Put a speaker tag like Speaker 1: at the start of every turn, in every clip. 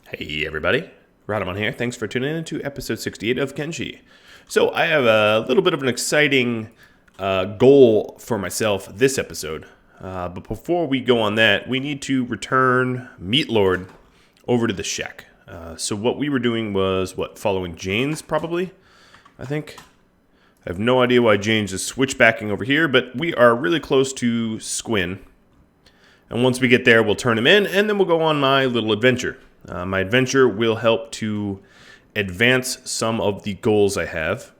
Speaker 1: Hey everybody, Rhadamant here. Thanks for tuning in to episode 68 of Kenshi. So I have a little bit of an exciting goal for myself this episode. But before we go on that, we need to return Meat Lord over to the shack. So what we were doing was, following Jane's probably, I think. I have no idea why Jane's is switchbacking over here, but we are really close to Squin. And once we get there, we'll turn him in, and then we'll go on my little adventure. My adventure will help to advance some of the goals I have.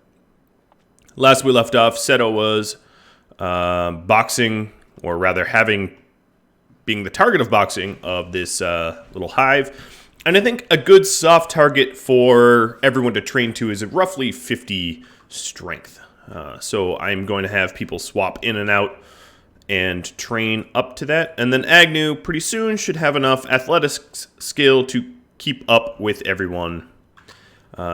Speaker 1: Last we left off, Seto was boxing, or rather being the target of boxing of this little hive. And I think a good soft target for everyone to train to is roughly 50 strength. So I'm going to have people swap in and out and train up to that. And then Agnew pretty soon should have enough athletics skill to keep up with everyone.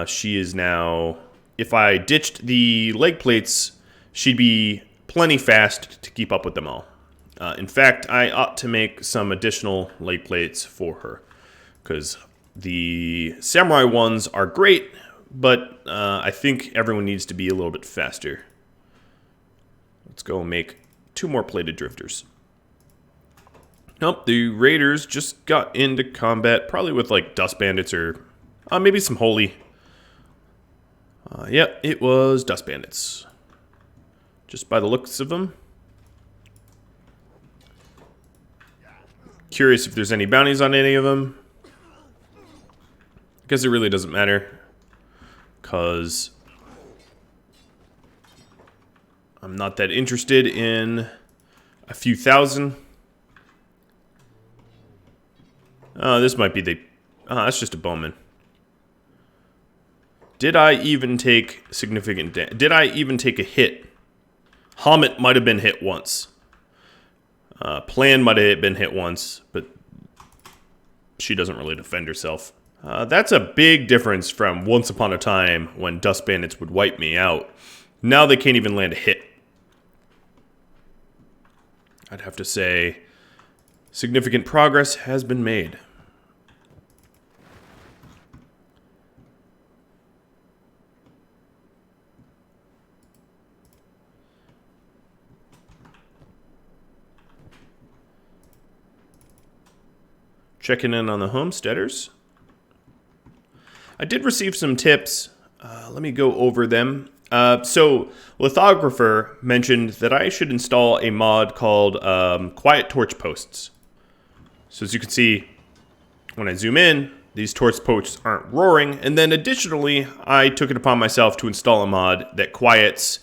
Speaker 1: She is now, if I ditched the leg plates, she'd be plenty fast to keep up with them all. In fact, I ought to make some additional leg plates for her, because the samurai ones are great, but I think everyone needs to be a little bit faster. Let's go make 2 more plated drifters. Nope, the raiders just got into combat, probably with like dust bandits or maybe some holy. Yep, it was dust bandits. Just by the looks of them. Curious if there's any bounties on any of them. I guess it really doesn't matter, because I'm not that interested in a few thousand. This might be the... that's just a bowman. Did I even take significant damage? Did I even take a hit? Helmet might have been hit once. Plan might have been hit once, but she doesn't really defend herself. That's a big difference from once upon a time when dust bandits would wipe me out. Now they can't even land a hit. I'd have to say significant progress has been made. Checking in on the homesteaders. I did receive some tips. Let me go over them. So, Lithographer mentioned that I should install a mod called Quiet Torch Posts. So as you can see, when I zoom in, these torch posts aren't roaring. And then additionally, I took it upon myself to install a mod that quiets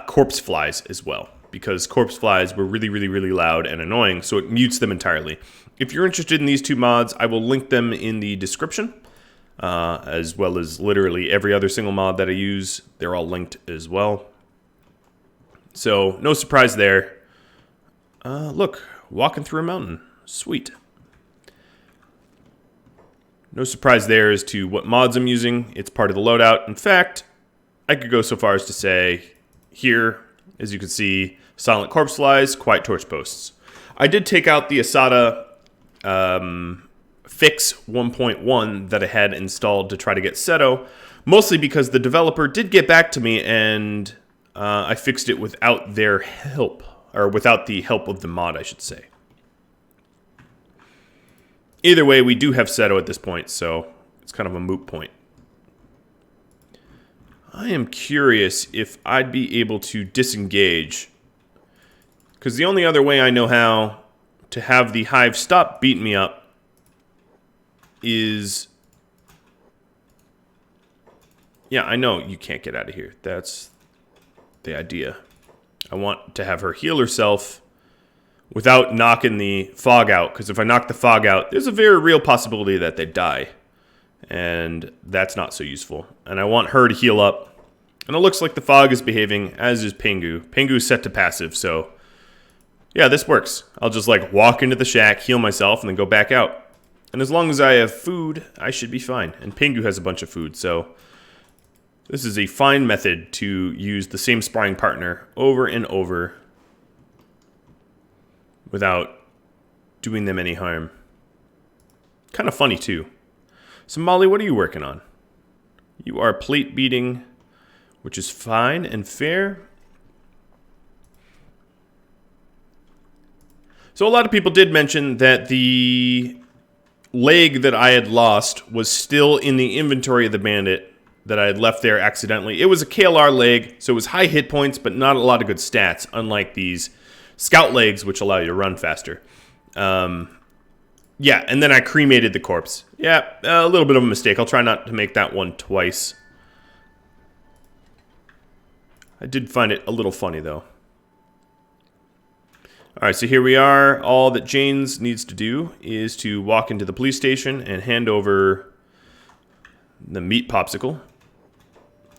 Speaker 1: corpse flies as well, because corpse flies were really, really, really loud and annoying, so it mutes them entirely. If you're interested in these 2 mods, I will link them in the description. As well as literally every other single mod that I use. They're all linked as well. So, no surprise there. Look, walking through a mountain. Sweet. No surprise there as to what mods I'm using. It's part of the loadout. In fact, I could go so far as to say, here, as you can see, Silent Corpse Flies, Quiet Torch Posts. I did take out the Asada fix 1.1 that I had installed to try to get Seto, mostly because the developer did get back to me and I fixed it without their help, or without the help of the mod, I should say. Either way, we do have Seto at this point, so it's kind of a moot point. I am curious if I'd be able to disengage, because the only other way I know how to have the hive stop beating me up is... Yeah, I know you can't get out of here. That's the idea. I want to have her heal herself without knocking the fog out, because if I knock the fog out, there's a very real possibility that they die. And that's not so useful. And I want her to heal up. And it looks like the fog is behaving, as is Pingu. Pingu's set to passive, so... Yeah, this works. I'll just, like, walk into the shack, heal myself, and then go back out. And as long as I have food, I should be fine. And Pingu has a bunch of food, so... This is a fine method to use the same sparring partner over and over without doing them any harm. Kind of funny, too. So Molly, what are you working on? You are plate beating, which is fine and fair. So a lot of people did mention that the leg that I had lost was still in the inventory of the bandit that I had left there accidentally. It was a KLR leg, so it was high hit points, but not a lot of good stats, unlike these scout legs, which allow you to run faster. Yeah, and then I cremated the corpse. Yeah, a little bit of a mistake. I'll try not to make that one twice. I did find it a little funny, though. Alright, so here we are. All that Janes needs to do is to walk into the police station and hand over the meat popsicle.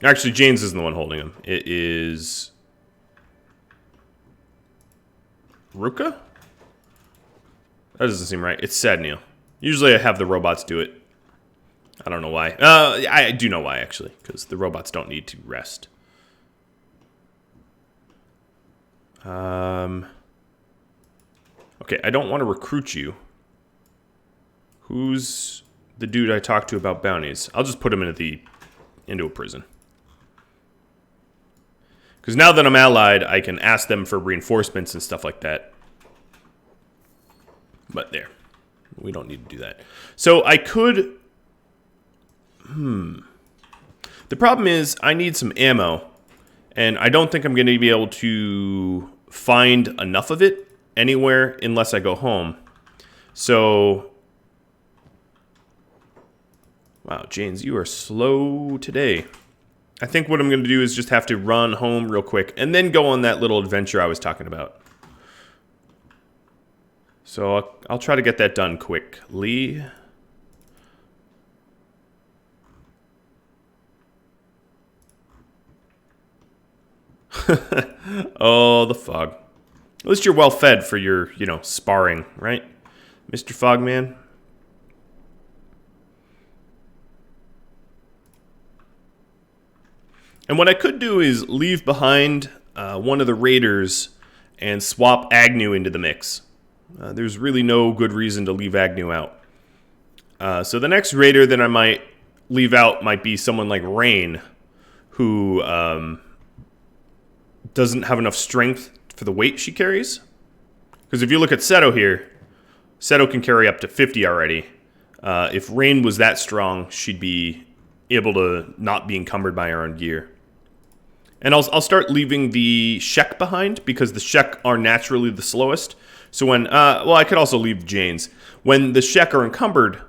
Speaker 1: Actually, Janes isn't the one holding him. It is Ruka? That doesn't seem right. It's Sadneil. Usually I have the robots do it. I don't know why. I do know why, actually, because the robots don't need to rest. Okay, I don't want to recruit you. Who's the dude I talked to about bounties? I'll just put him into a prison. Because now that I'm allied, I can ask them for reinforcements and stuff like that. But there. We don't need to do that. So I could... The problem is I need some ammo. And I don't think I'm going to be able to find enough of it anywhere unless I go home. So... Wow, Janes, you are slow today. I think what I'm going to do is just have to run home real quick and then go on that little adventure I was talking about. So I'll try to get that done quickly. Oh, the fog. At least you're well fed for your, sparring, right? Mr. Fogman? And what I could do is leave behind one of the raiders and swap Agnew into the mix. There's really no good reason to leave Agnew out. So the next raider that I might leave out might be someone like Rain, who doesn't have enough strength for the weight she carries. Because if you look at Seto here, Seto can carry up to 50 already. If Rain was that strong, she'd be able to not be encumbered by her own gear. And I'll start leaving the Shek behind, because the Shek are naturally the slowest. So when, well, I could also leave Janes. When the Shek are encumbered,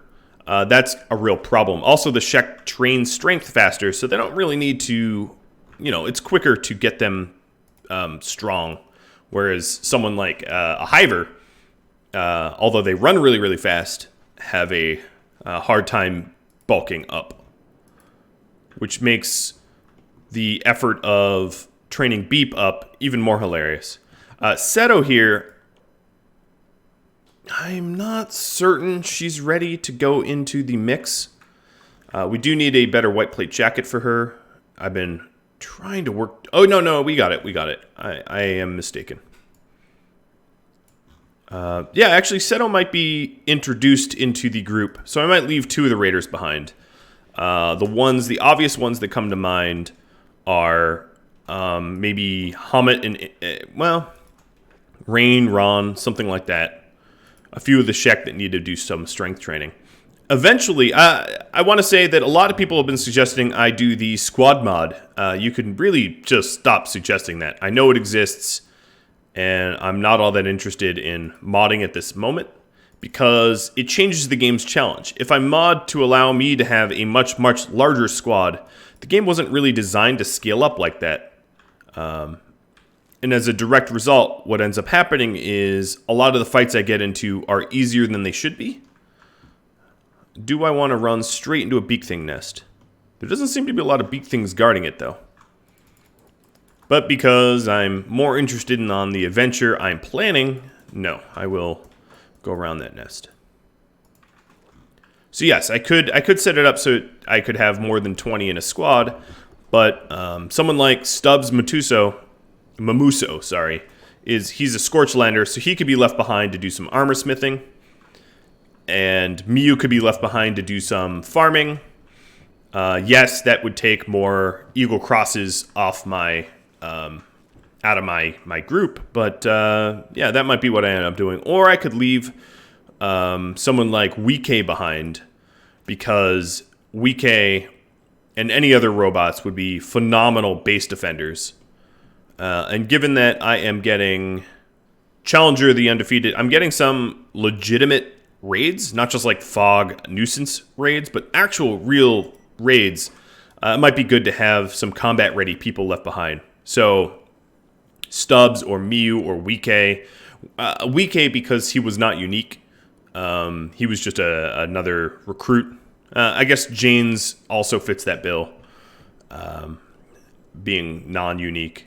Speaker 1: that's a real problem. Also, the Shek train strength faster, so they don't really need to, it's quicker to get them strong. Whereas someone like a Hiver, although they run really, really fast, have a hard time bulking up. Which makes the effort of training Beep up even more hilarious. Seto here, I'm not certain she's ready to go into the mix. We do need a better white plate jacket for her. I've been trying to work... Oh, no, we got it. I am mistaken. Yeah, actually, Seto might be introduced into the group, so I might leave two of the raiders behind. The obvious ones that come to mind are maybe Hamet and, Rain, Ron, something like that. A few of the Shek that need to do some strength training. Eventually, I want to say that a lot of people have been suggesting I do the squad mod. You can really just stop suggesting that. I know it exists, and I'm not all that interested in modding at this moment, because it changes the game's challenge. If I mod to allow me to have a much, much larger squad, the game wasn't really designed to scale up like that. And as a direct result, what ends up happening is a lot of the fights I get into are easier than they should be. Do I want to run straight into a Beak Thing nest? There doesn't seem to be a lot of Beak Things guarding it, though. But because I'm more interested on the adventure I'm planning, no, I will go around that nest. So yes, I could set it up so I could have more than 20 in a squad, but someone like Stubbs Mamuso, he's a Scorchlander, so he could be left behind to do some armor smithing. and Miyu could be left behind to do some farming. Yes, that would take more Eagle Crosses off my out of my group, but yeah, that might be what I end up doing. Or I could leave someone like Wike behind, because Wike and any other robots would be phenomenal base defenders. And given that I am getting Challenger the Undefeated, I'm getting some legitimate raids, not just like fog nuisance raids, but actual real raids. It might be good to have some combat ready people left behind. So Stubbs or Miyu or Wike. Wike, because he was not unique. He was just another recruit. I guess Jane's also fits that bill, being non-unique.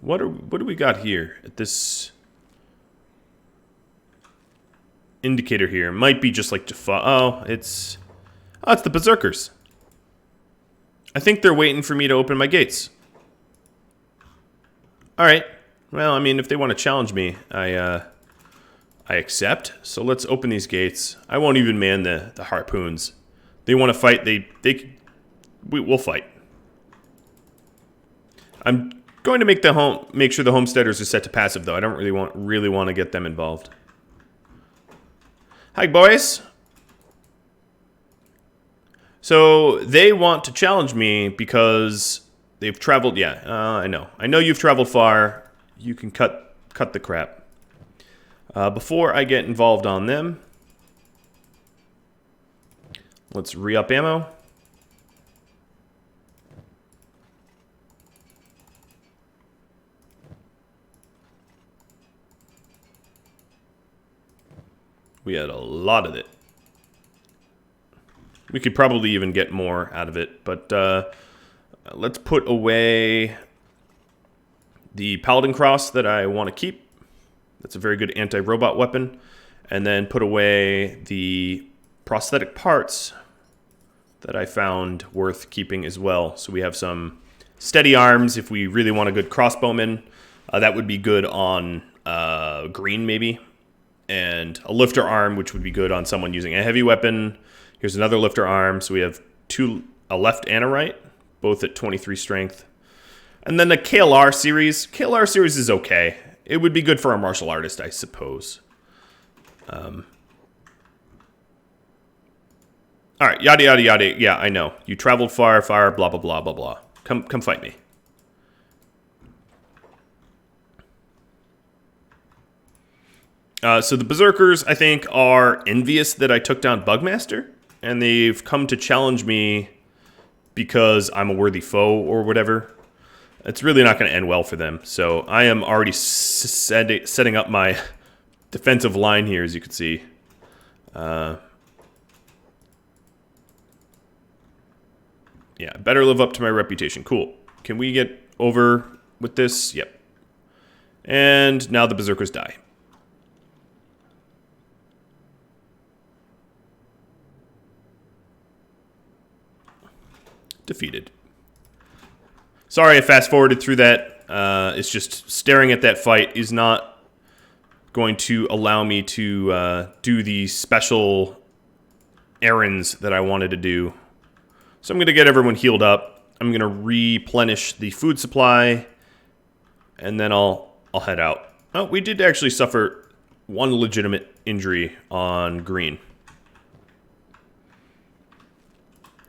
Speaker 1: What do we got here at this indicator here? It might be just like it's the Berserkers. I think they're waiting for me to open my gates. All right. Well, I mean, if they want to challenge me, I accept. So let's open these gates. I won't even man the harpoons. They want to fight. We'll fight. I'm going to make sure the homesteaders are set to passive, though. I don't really want to get them involved. Hi, boys. So they want to challenge me because they've traveled. Yeah, I know. I know you've traveled far. You can cut the crap. Before I get involved on them, let's re-up ammo. We had a lot of it. We could probably even get more out of it, but let's put away the Paladin Cross that I want to keep. That's a very good anti-robot weapon. And then put away the prosthetic parts that I found worth keeping as well. So we have some steady arms if we really want a good crossbowman. That would be good on green maybe. And a lifter arm, which would be good on someone using a heavy weapon. Here's another lifter arm. So we have a left and a right, both at 23 strength. And then the KLR series. KLR series is okay. It would be good for a martial artist, I suppose. All right, yada, yada, yada. Yeah, I know. You traveled far, blah, blah, blah, blah, blah. Come fight me. So the Berserkers, I think, are envious that I took down Bugmaster. And they've come to challenge me because I'm a worthy foe or whatever. It's really not going to end well for them. So I am already setting up my defensive line here, as you can see. Yeah, better live up to my reputation. Cool. Can we get over with this? Yep. And now the Berserkers die. Defeated. Sorry I fast forwarded through that. It's just staring at that fight is not going to allow me to do the special errands that I wanted to do. So I'm going to get everyone healed up. I'm going to replenish the food supply, and then I'll head out. Oh, we did actually suffer one legitimate injury on green.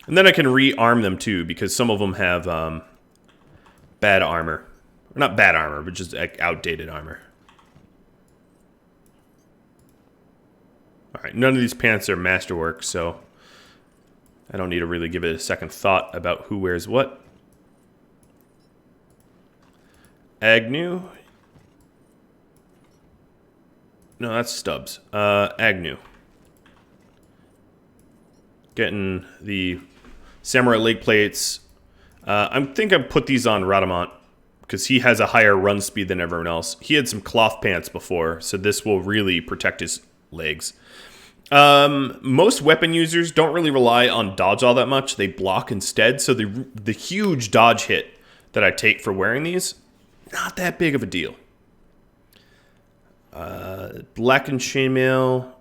Speaker 1: And then I can rearm them too, because some of them have bad armor. Or not bad armor, but just outdated armor. Alright, none of these pants are masterwork, so I don't need to really give it a second thought about who wears what. Agnew. No, that's Stubbs. Agnew. Getting the Samurai leg plates. I think I put these on Rhadamant because he has a higher run speed than everyone else. He had some cloth pants before, so this will really protect his legs. Most weapon users don't really rely on dodge all that much. They block instead, so the huge dodge hit that I take for wearing these, not that big of a deal. Black and chainmail.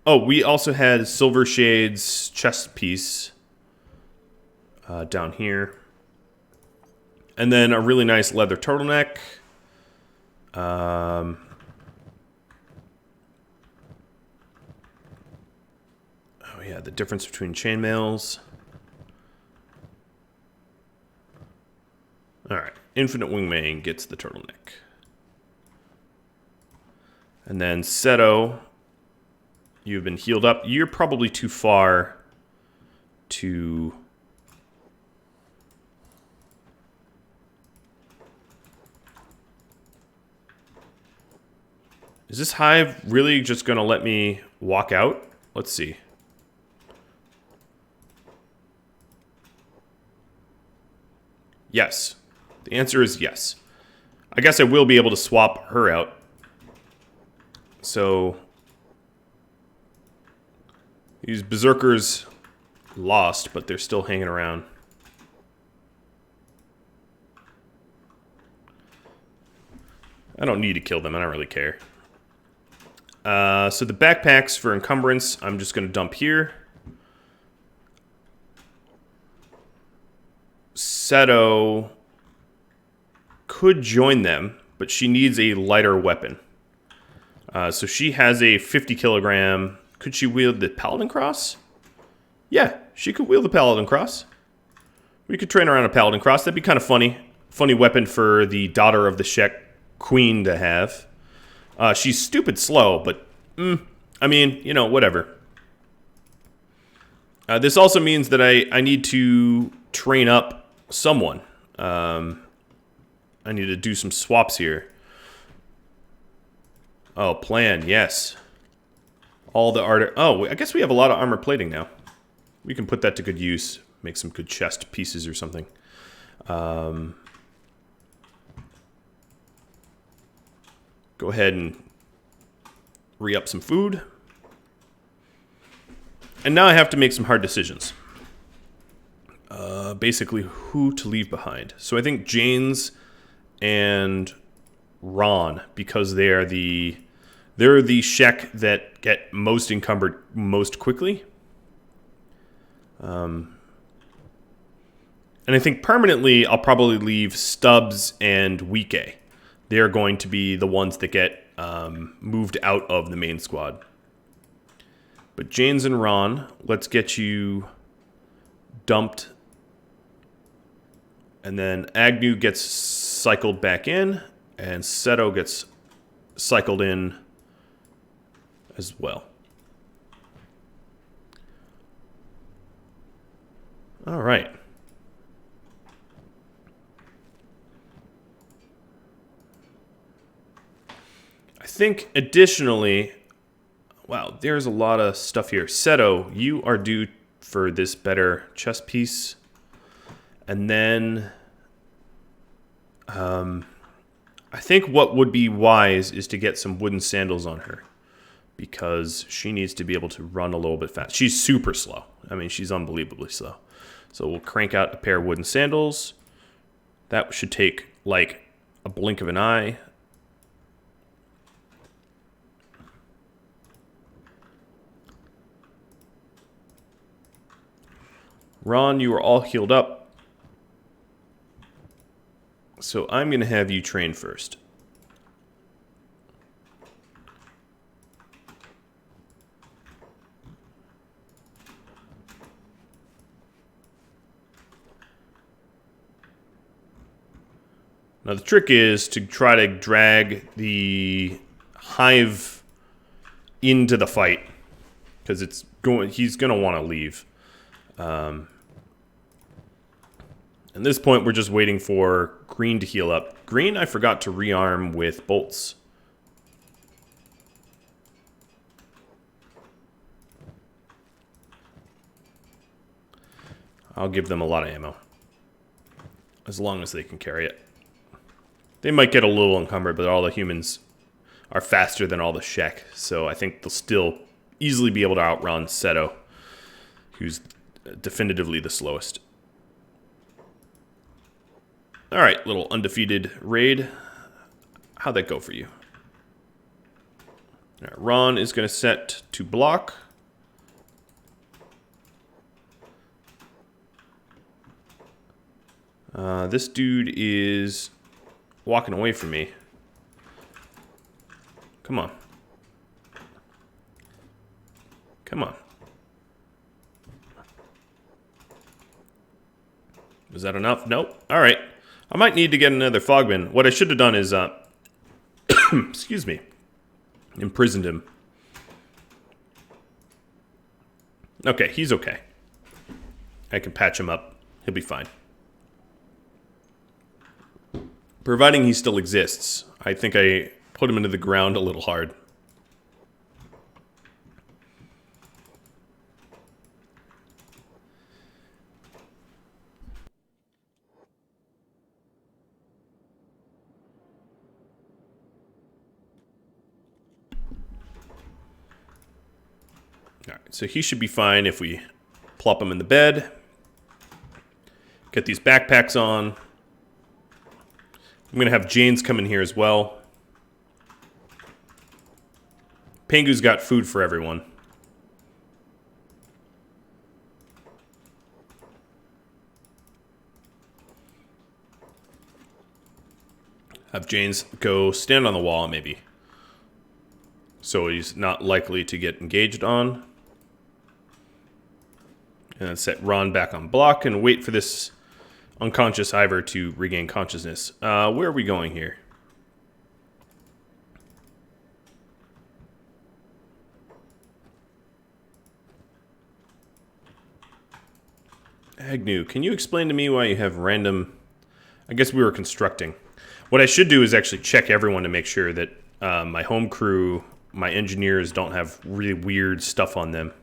Speaker 1: Oh, we also had Silver Shade's chest piece down here. And then a really nice leather turtleneck. Oh yeah, the difference between chainmails. Alright, Infinite Wingmane gets the turtleneck. And then Seto, you've been healed up. You're probably too far to... Is this hive really just going to let me walk out? Let's see. Yes. The answer is yes. I guess I will be able to swap her out. So these berserkers lost, but they're still hanging around. I don't need to kill them. I don't really care. So the backpacks for encumbrance, I'm just going to dump here. Seto could join them, but she needs a lighter weapon. So she has a 50 kilogram. Could she wield the Paladin Cross? Yeah, she could wield the Paladin Cross. We could train her on a Paladin Cross. That'd be kind of funny. Funny weapon for the daughter of the Shek Queen to have. She's stupid slow, but, I mean, you know, whatever. This also means that I need to train up someone. I need to do some swaps here. Oh, plan, yes. All the art... Oh, I guess we have a lot of armor plating now. We can put that to good use. Make some good chest pieces or something. Go ahead and re-up some food. And now I have to make some hard decisions. Basically, who to leave behind. So I think Jane's and Ron, because they're the Shek that get most encumbered most quickly. And I think permanently I'll probably leave Stubbs and Weeke. They're going to be the ones that get moved out of the main squad. But Janes and Ron, let's get you dumped. And then Agnew gets cycled back in, and Seto gets cycled in as well. All right. I think additionally, wow, there's a lot of stuff here. Seto, you are due for this better chest piece. And then I think what would be wise is to get some wooden sandals on her, because she needs to be able to run a little bit fast. She's super slow. I mean, she's unbelievably slow. So we'll crank out a pair of wooden sandals. That should take like a blink of an eye. Ron, you are all healed up. So I'm going to have you train first. Now the trick is to try to drag the hive into the fight, because he's going to want to leave. At this point, we're just waiting for Green to heal up. Green, I forgot to rearm with bolts. I'll give them a lot of ammo, as long as they can carry it. They might get a little encumbered, but all the humans are faster than all the Shek, so I think they'll still easily be able to outrun Seto, who's definitively the slowest. Alright, little undefeated raid. How'd that go for you? All right, Ron is going to set to block. This dude is walking away from me. Come on. Come on. Was that enough? Nope. All right. I might need to get another Fogman. What I should have done is, excuse me, imprisoned him. Okay, he's okay. I can patch him up. He'll be fine. Providing he still exists. I think I put him into the ground a little hard. Alright, so he should be fine if we plop him in the bed. Get these backpacks on. I'm going to have Janes come in here as well. Pengu's got food for everyone. Have Janes go stand on the wall, maybe. So he's not likely to get engaged on. And then set Ron back on block and wait for this unconscious Ivor to regain consciousness. Where are we going here? Agnew, can you explain to me why you have random... I guess we were constructing. What I should do is actually check everyone to make sure that my home crew, my engineers don't have really weird stuff on them.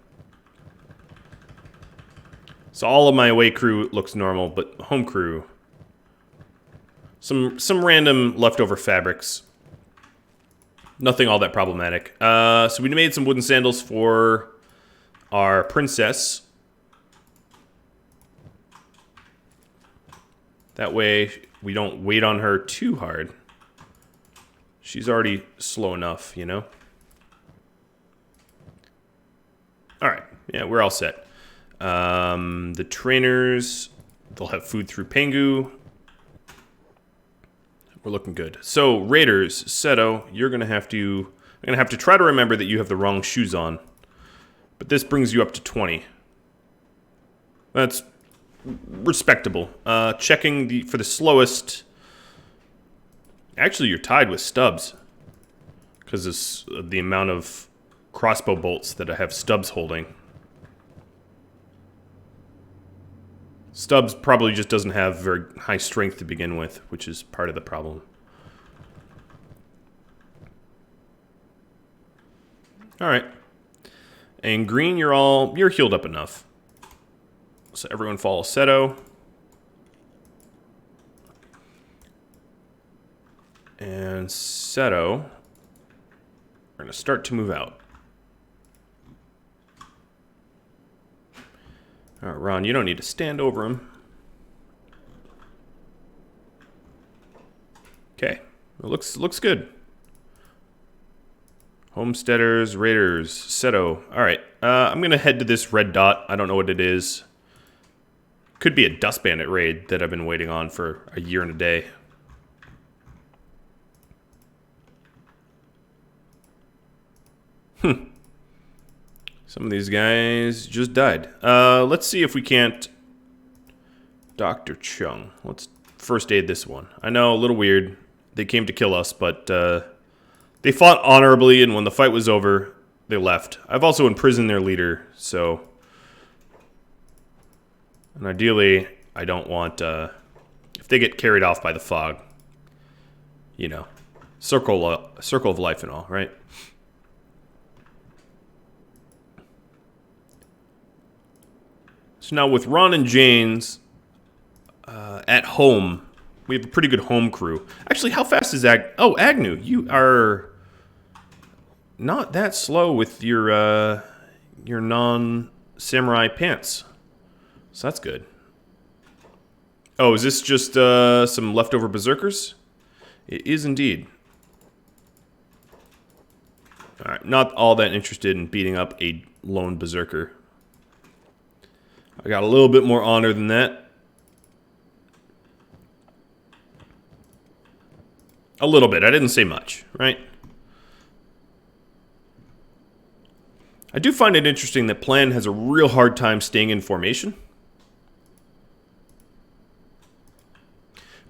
Speaker 1: So all of my away crew looks normal, but home crew, some random leftover fabrics. Nothing all that problematic. So we made some wooden sandals for our princess. That way we don't wait on her too hard. She's already slow enough, you know? Alright, yeah, we're all set. The trainers, they'll have food through Pengu. We're looking good. So, Raiders, Seto, you're gonna have to try to remember that you have the wrong shoes on. But this brings you up to 20. That's respectable. Checking for the slowest. Actually, you're tied with Stubbs. Because of the amount of crossbow bolts that I have Stubbs holding. Stubbs probably just doesn't have very high strength to begin with, which is part of the problem. Alright. And Green, you're healed up enough. So everyone follow Seto. And Seto, we're going to start to move out. All right, Ron, you don't need to stand over him. Okay, it looks good. Homesteaders, Raiders, Seto. All right, I'm going to head to this red dot. I don't know what it is. Could be a Dust Bandit raid that I've been waiting on for a year and a day. Some of these guys just died. Let's see if we can't... Dr. Chung. Let's first aid this one. I know, a little weird. They came to kill us, but they fought honorably, and when the fight was over, they left. I've also imprisoned their leader, so... And ideally, I don't want... if they get carried off by the fog, you know, circle of life and all, right? So now with Ron and Janes at home, we have a pretty good home crew. Actually, how fast is Agnew, you are not that slow with your non-samurai pants. So that's good. Oh, is this just some leftover berserkers? It is indeed. Alright, not all that interested in beating up a lone berserker. I got a little bit more honor than that. A little bit. I didn't say much, right? I do find it interesting that Plan has a real hard time staying in formation.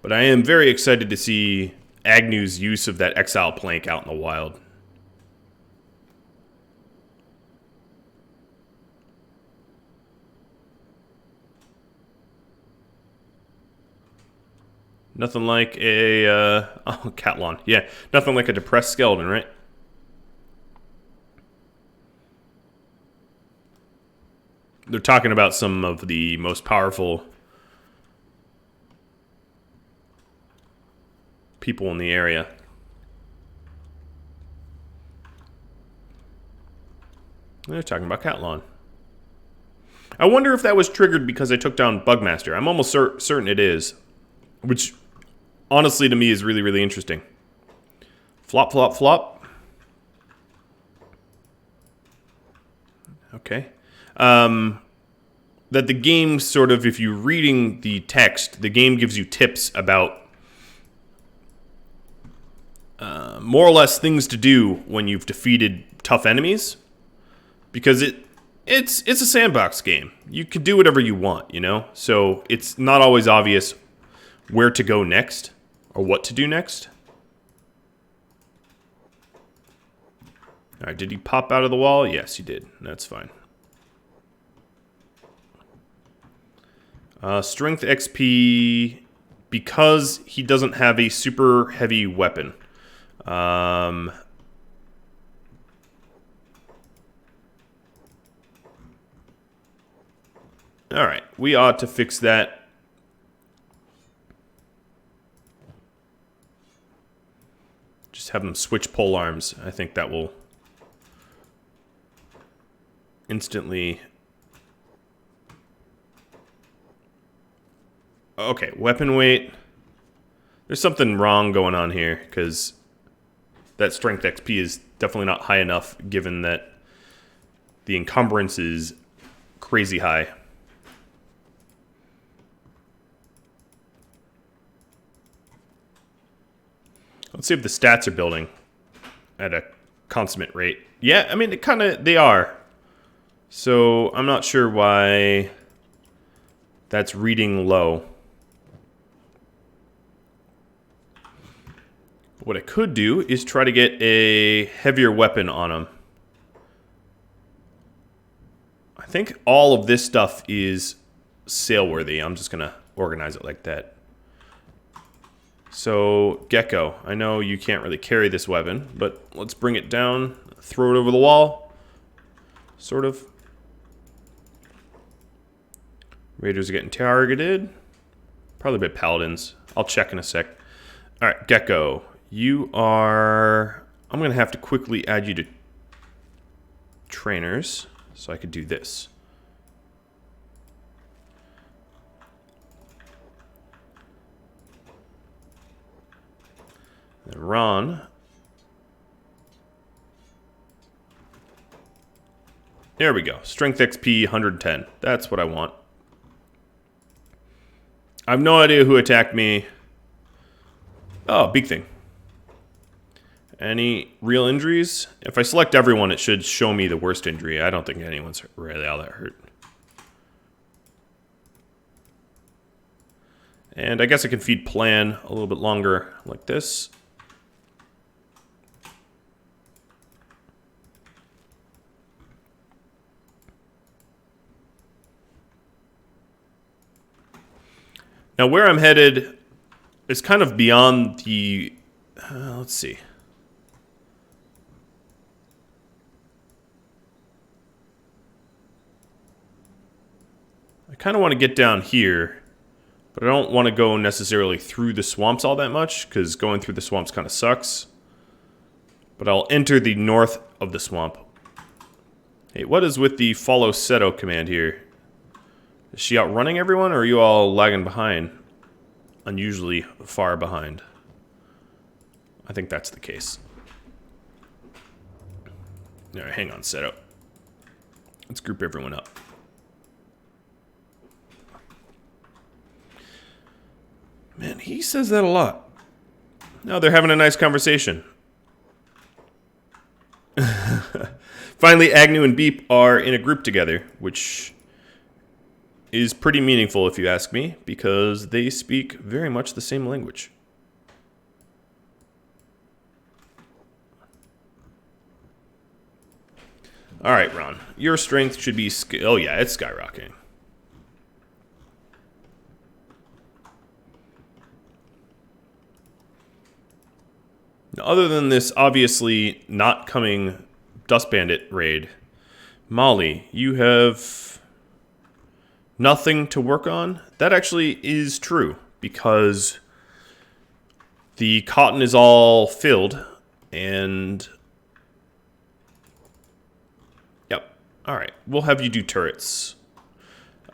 Speaker 1: But I am very excited to see Agnew's use of that exile plank out in the wild. Nothing like a, oh, Catlon. Yeah, nothing like a depressed skeleton, right? They're talking about some of the most powerful people in the area. They're talking about Catlon. I wonder if that was triggered because I took down Bugmaster. I'm almost certain it is. Which, honestly, to me is really, really interesting. Flop, flop, flop. Okay. That the game sort of, if you're reading the text, the game gives you tips about more or less things to do when you've defeated tough enemies. Because it's a sandbox game. You can do whatever you want, you know? So it's not always obvious where to go next or what to do next. Alright, did he pop out of the wall? Yes, he did. That's fine. Strength XP, because he doesn't have a super heavy weapon. Alright, we ought to fix that. Just have them switch pole arms. I think that will instantly... Okay, weapon weight. There's something wrong going on here, because that strength XP is definitely not high enough, given that the encumbrance is crazy high. Let's see if the stats are building at a consummate rate. Yeah, I mean, they are. So I'm not sure why that's reading low. What I could do is try to get a heavier weapon on him. I think all of this stuff is sale-worthy. I'm just going to organize it like that. So, Gecko, I know you can't really carry this weapon, but let's bring it down, throw it over the wall. Sort of. Raiders are getting targeted. Probably by Paladins. I'll check in a sec. Alright, Gecko. You are... I'm going to have to quickly add you to trainers, so I could do this. And Ron. There we go. Strength XP 110. That's what I want. I have no idea who attacked me. Oh, big thing. Any real injuries? If I select everyone, it should show me the worst injury. I don't think anyone's really all that hurt. And I guess I can feed Plan a little bit longer like this. Now, where I'm headed is kind of beyond the... let's see. I kind of want to get down here, but I don't want to go necessarily through the swamps all that much, because going through the swamps kind of sucks. But I'll enter the north of the swamp. Hey, what is with the follow Seto command here? Is she outrunning everyone, or are you all lagging behind? Unusually far behind. I think that's the case. All right, hang on, Seto. Let's group everyone up. Man, he says that a lot. No, they're having a nice conversation. Finally, Agnew and Beep are in a group together, which is pretty meaningful if you ask me, because they speak very much the same language. All right, Ron. Your strength should be... Oh, yeah, it's skyrocketing. Now, other than this obviously not coming Dust Bandit raid, Molly, you have nothing to work on? That actually is true, because the cotton is all filled, and... Yep. Alright, we'll have you do turrets.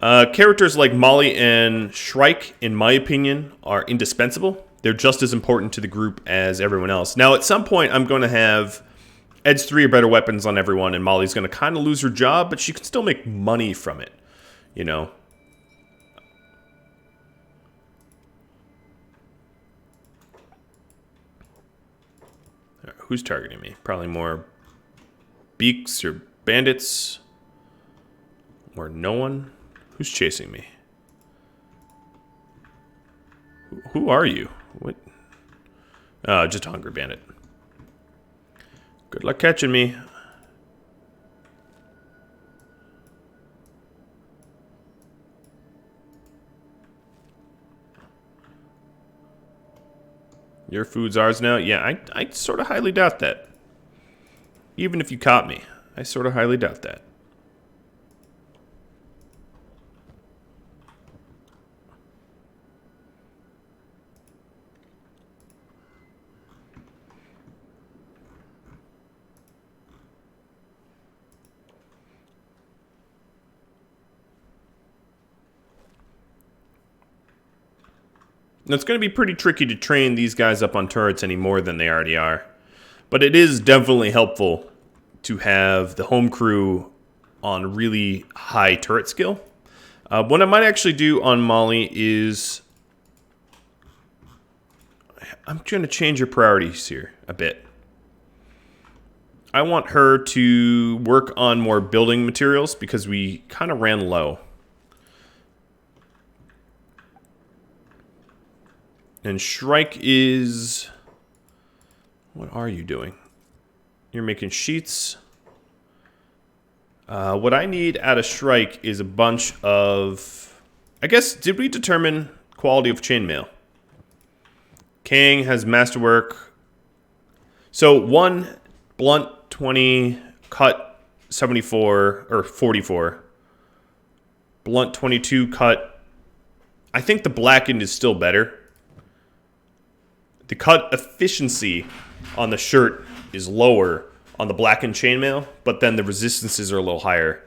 Speaker 1: Characters like Molly and Shrike, in my opinion, are indispensable. They're just as important to the group as everyone else. Now, at some point, I'm going to have Edge 3 or better weapons on everyone, and Molly's going to kind of lose her job, but she can still make money from it, you know? Right, who's targeting me? Probably more beaks or bandits. Or no one? Who's chasing me? Who are you? What? Just a hungry bandit. Good luck catching me. Your food's ours now? Yeah, I sort of highly doubt that. Even if you caught me, I sort of highly doubt that. Now, it's going to be pretty tricky to train these guys up on turrets any more than they already are. But it is definitely helpful to have the home crew on really high turret skill. What I might actually do on Molly is... I'm trying to change your priorities here a bit. I want her to work on more building materials because we kind of ran low. And Shrike is... What are you doing? You're making sheets. What I need out of Shrike is a bunch of... I guess, did we determine quality of chainmail? Kang has masterwork. So 1 blunt 20, cut 74 or 44. Blunt 22, cut. I think the blackened is still better. The cut efficiency on the shirt is lower on the blackened chainmail, but then the resistances are a little higher.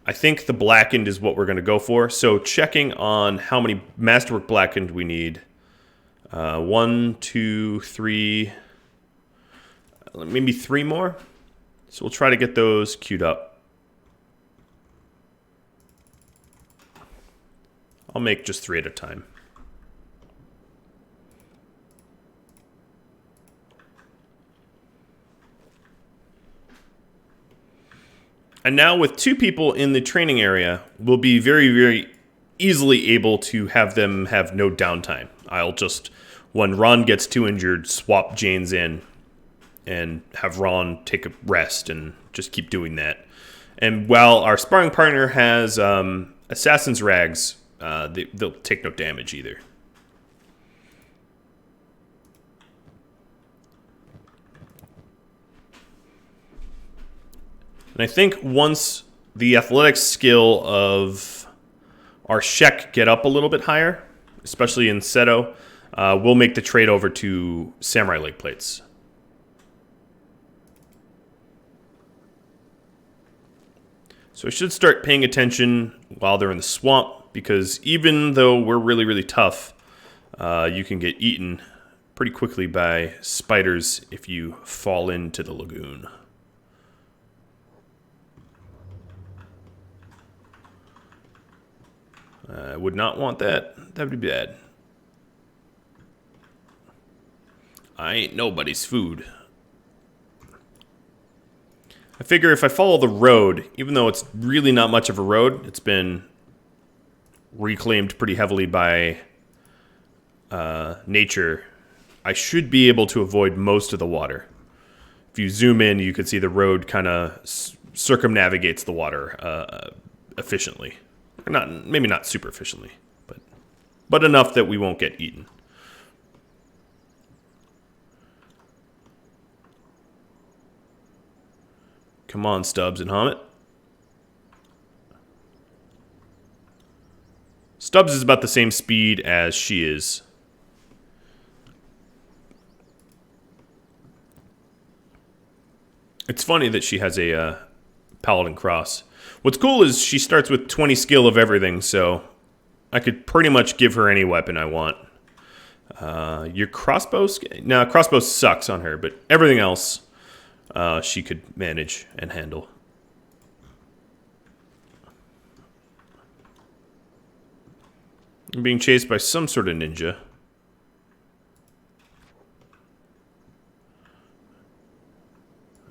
Speaker 1: I think the blackened is what we're going to go for. So checking on how many masterwork blackened we need. 1, 2, 3, maybe 3 more. So we'll try to get those queued up. I'll make just 3 at a time. And now with 2 people in the training area, we'll be very, very easily able to have them have no downtime. I'll just, when Ron gets too injured, swap Janes in and have Ron take a rest and just keep doing that. And while our sparring partner has Assassin's Rags, they'll take no damage either. And I think once the athletic skill of our Shek get up a little bit higher, especially in Seto, we'll make the trade over to Samurai leg plates. So I should start paying attention while they're in the swamp, because even though we're really, really tough, you can get eaten pretty quickly by spiders if you fall into the lagoon. I would not want that. That would be bad. I ain't nobody's food. I figure if I follow the road, even though it's really not much of a road, it's been reclaimed pretty heavily by nature, I should be able to avoid most of the water. If you zoom in, you can see the road kind of circumnavigates the water efficiently. Maybe not super efficiently, but enough that we won't get eaten. Come on, Stubbs and Hammett. Stubbs is about the same speed as she is. It's funny that she has a Paladin Cross. What's cool is she starts with 20 skill of everything, so I could pretty much give her any weapon I want. Your crossbow... No, crossbow sucks on her, but everything else she could manage and handle. I'm being chased by some sort of ninja.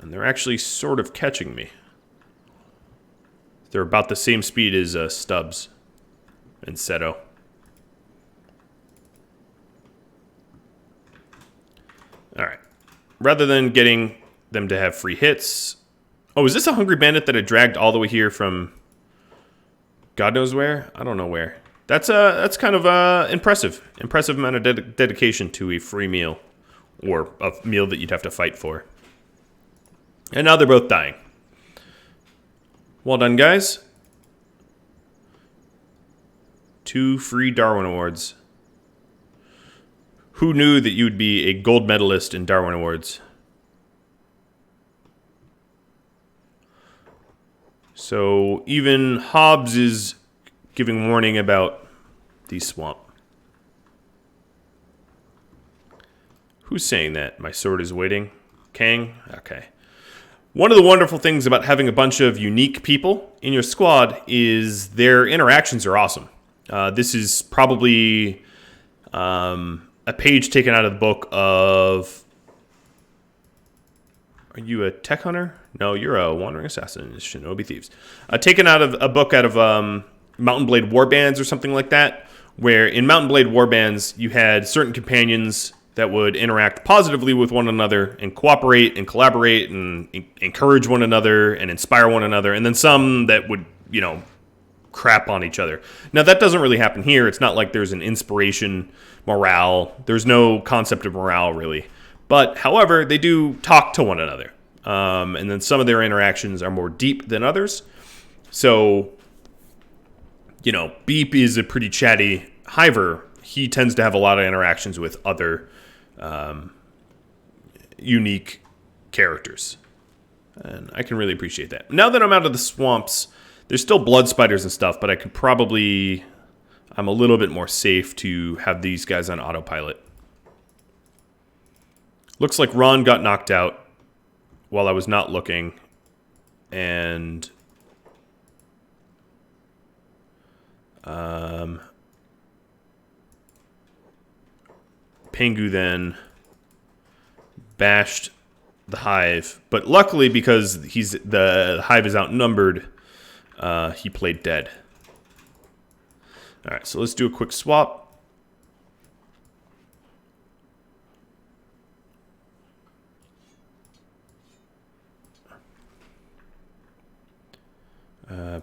Speaker 1: And they're actually sort of catching me. They're about the same speed as Stubbs and Seto. Alright. Rather than getting them to have free hits... Oh, is this a Hungry Bandit that I dragged all the way here from... God knows where? I don't know where. That's kind of impressive. Impressive amount of dedication to a free meal. Or a meal that you'd have to fight for. And now they're both dying. Well done, guys. 2 free Darwin Awards. Who knew that you'd be a gold medalist in Darwin Awards? So even Hobbs is giving warning about the swamp. Who's saying that? My sword is waiting. Kang? Okay. One of the wonderful things about having a bunch of unique people in your squad is their interactions are awesome. This is probably a page taken out of the book of... Are you a tech hunter? No, you're a wandering assassin. Shinobi Thieves. Taken out of a book out of Mountain Blade Warbands or something like that, where in Mountain Blade Warbands you had certain companions that would interact positively with one another and cooperate and collaborate and encourage one another and inspire one another, and then some that would, you know, crap on each other. Now, that doesn't really happen here. It's not like there's an inspiration, morale. There's no concept of morale, really. But, however, they do talk to one another. And then some of their interactions are more deep than others. So, you know, Beep is a pretty chatty hiver. He tends to have a lot of interactions with other unique characters. And I can really appreciate that. Now that I'm out of the swamps, there's still blood spiders and stuff, but I could probably... I'm a little bit more safe to have these guys on autopilot. Looks like Ron got knocked out while I was not looking. And... Pengu then bashed the hive, but luckily because the hive is outnumbered, he played dead. All right, so let's do a quick swap.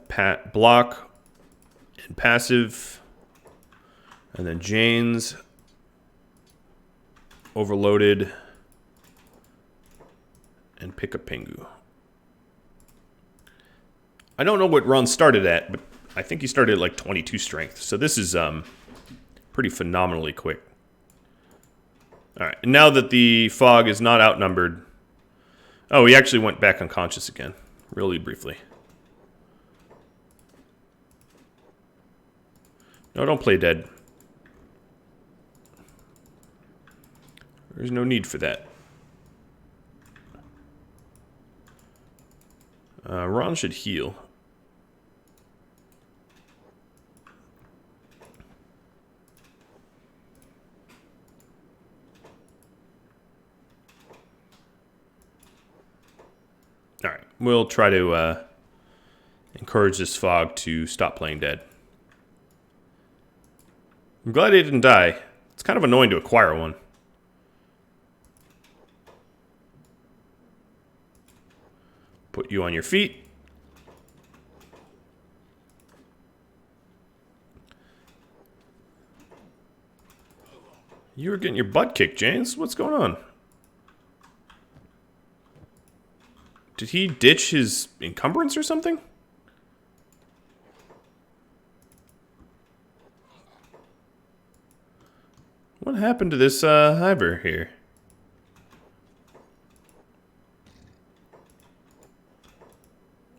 Speaker 1: Pat block and passive, and then Jane's overloaded and pick up Pengu. I don't know what Ron started at, but I think he started at like 22 strength. So this is pretty phenomenally quick. All right, and now that the fog is not outnumbered... Oh, he actually went back unconscious again, really briefly. No, don't play dead. There's no need for that. Ron should heal. We'll try to encourage this fog to stop playing dead. I'm glad he didn't die. It's kind of annoying to acquire one. Put you on your feet. You were getting your butt kicked, James. What's going on? Did he ditch his encumbrance or something? What happened to this hiver here?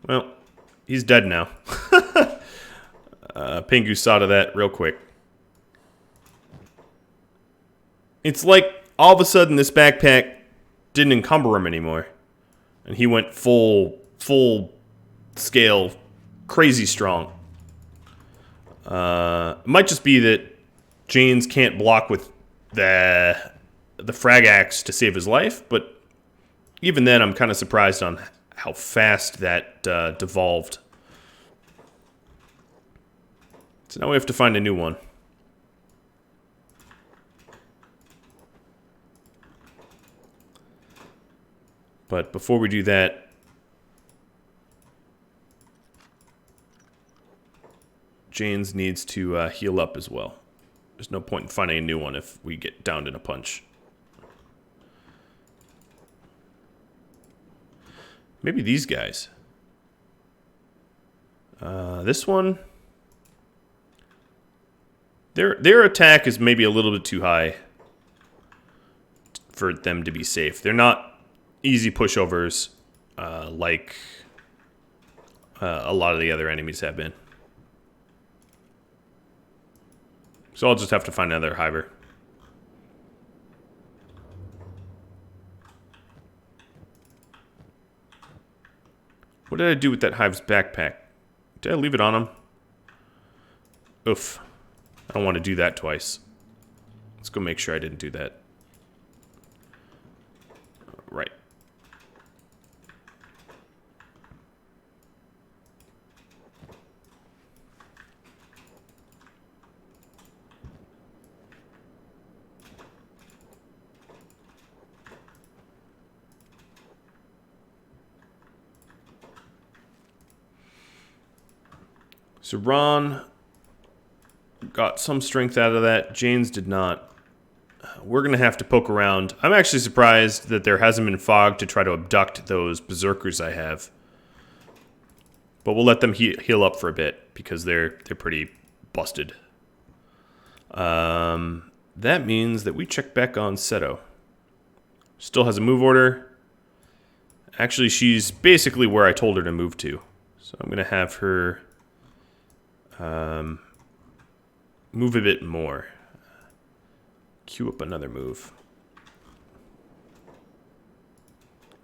Speaker 1: Well, he's dead now. Pingu saw to that real quick. It's like all of a sudden this backpack didn't encumber him anymore. And he went full scale, crazy strong. It might just be that Janes can't block with the frag axe to save his life, but even then I'm kind of surprised on how fast that devolved. So now we have to find a new one. But before we do that, Janes needs to heal up as well. There's no point in finding a new one if we get downed in a punch. Maybe these guys. This one. Their attack is maybe a little bit too high for them to be safe. They're not easy pushovers like a lot of the other enemies have been. So I'll just have to find another hiver. What did I do with that hive's backpack? Did I leave it on him? Oof. I don't want to do that twice. Let's go make sure I didn't do that. Right. So Ron got some strength out of that. Janes did not. We're going to have to poke around. I'm actually surprised that there hasn't been fog to try to abduct those berserkers I have. But we'll let them heal up for a bit because they're pretty busted. That means that we check back on Seto. Still has a move order. Actually, she's basically where I told her to move to. So I'm going to have her move a bit more. Queue up another move.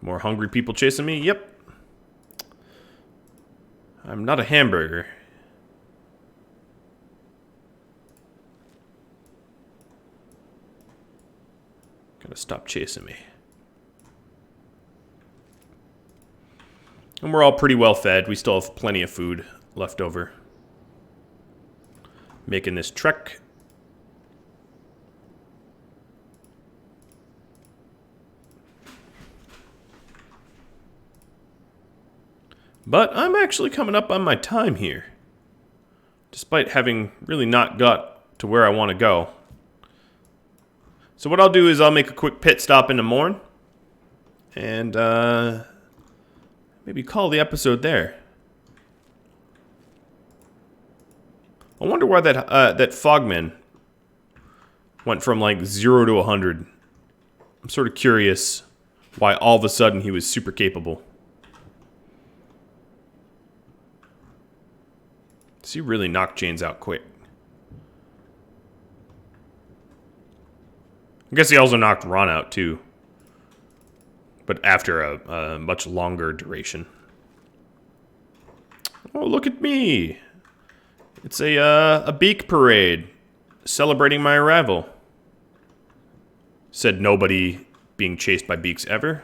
Speaker 1: More hungry people chasing me? Yep. I'm not a hamburger. Gotta stop chasing me. And we're all pretty well fed. We still have plenty of food left over. Making this trek. But I'm actually coming up on my time here. Despite having really not got to where I want to go. So what I'll do is I'll make a quick pit stop in the morn. And maybe call the episode there. I wonder why that Fogman went from like 0 to 100. I'm sort of curious why all of a sudden he was super capable. So he really knocked Janes out quick. I guess he also knocked Ron out too. But after a much longer duration. Oh, look at me! It's a beak parade celebrating my arrival. Said nobody being chased by beaks ever.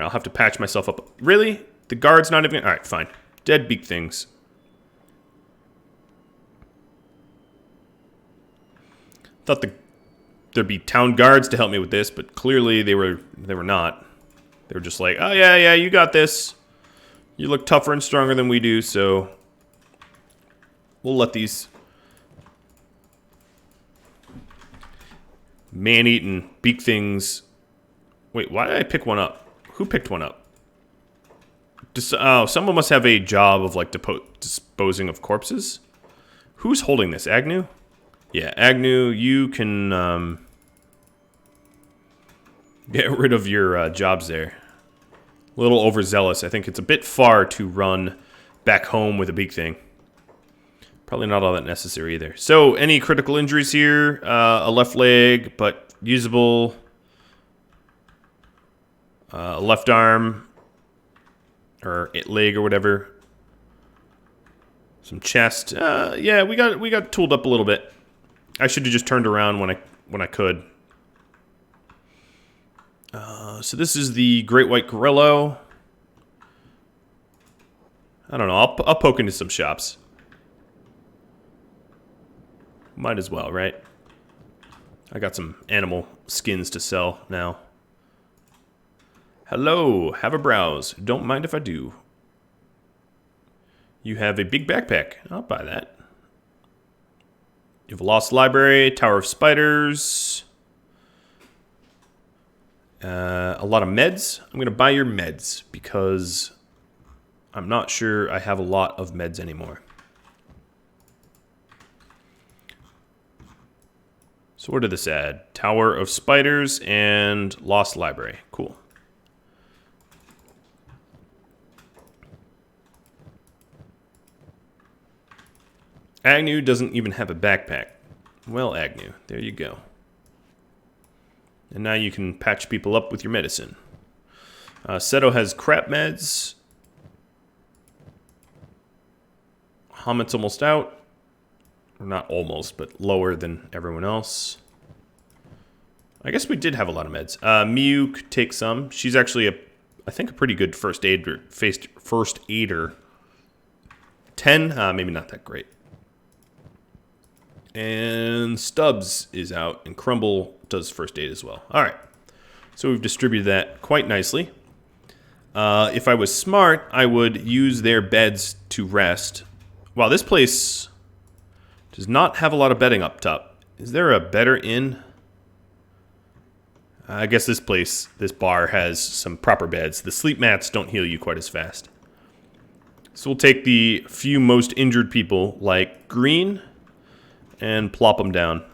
Speaker 1: right, I'll have to patch myself up. Really? The guard's not even... All right, fine. Dead beak things. Thought there'd be town guards to help me with this, but clearly they were not. They were just like, oh, yeah, you got this. You look tougher and stronger than we do, so we'll let these man-eating beak things... Wait, why did I pick one up? Who picked one up? Oh, someone must have a job of, like, disposing of corpses. Who's holding this? Agnew? Yeah, Agnew, you can get rid of your jobs there. A little overzealous. I think it's a bit far to run back home with a beak thing. Probably not all that necessary either. So, any critical injuries here? A left leg, but usable. A left arm. Or leg or whatever. Some chest. Yeah, we got tooled up a little bit. I should have just turned around when I could. So this is the Great White Gorilla. I don't know. I'll poke into some shops. Might as well, right? I got some animal skins to sell now. Hello, have a browse. Don't mind if I do. You have a big backpack. I'll buy that. You have a lost library, Tower of Spiders. A lot of meds. I'm going to buy your meds because I'm not sure I have a lot of meds anymore. So what did this add? Tower of Spiders and Lost Library. Cool. Agnew doesn't even have a backpack. Well, Agnew, there you go. And now you can patch people up with your medicine. Seto has crap meds. Hamet's almost out. Or not almost, but lower than everyone else. I guess we did have a lot of meds. Miu could take some. She's actually, I think, a pretty good first aider. 10? Maybe not that great. And Stubbs is out, and Crumble does first aid as well. All right, so we've distributed that quite nicely. If I was smart, I would use their beds to rest. Wow, this place does not have a lot of bedding up top. Is there a better inn? I guess this bar has some proper beds. The sleep mats don't heal you quite as fast. So we'll take the few most injured people, like Green, and plop them down.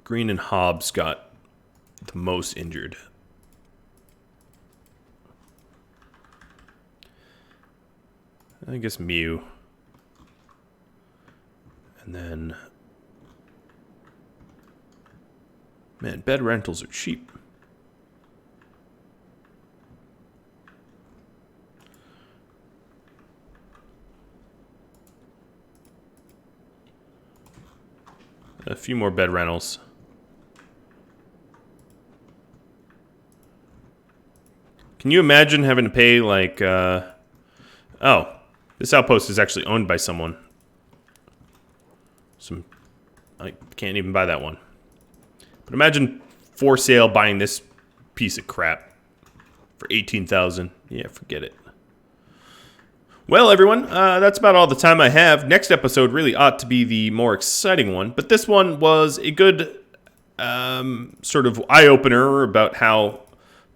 Speaker 1: Green and Hobbs got the most injured. I guess Mew. And then... Man, bed rentals are cheap. A few more bed rentals. Can you imagine having to pay like, oh, this outpost is actually owned by someone. I can't even buy that one. But imagine for sale buying this piece of crap for 18,000. Yeah, forget it. Well, everyone, that's about all the time I have. Next episode really ought to be the more exciting one, but this one was a good sort of eye-opener about how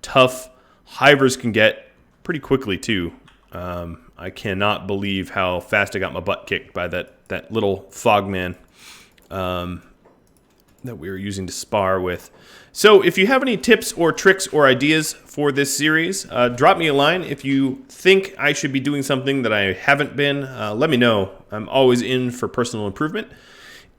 Speaker 1: tough hivers can get pretty quickly, too. I cannot believe how fast I got my butt kicked by that little fogman that we were using to spar with. So if you have any tips or tricks or ideas for this series, drop me a line. If you think I should be doing something that I haven't been, let me know. I'm always in for personal improvement.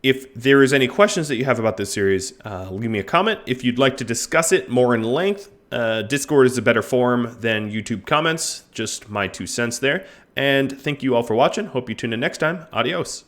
Speaker 1: If there is any questions that you have about this series, leave me a comment. If you'd like to discuss it more in length, Discord is a better forum than YouTube comments. Just my 2 cents there. And thank you all for watching. Hope you tune in next time. Adios.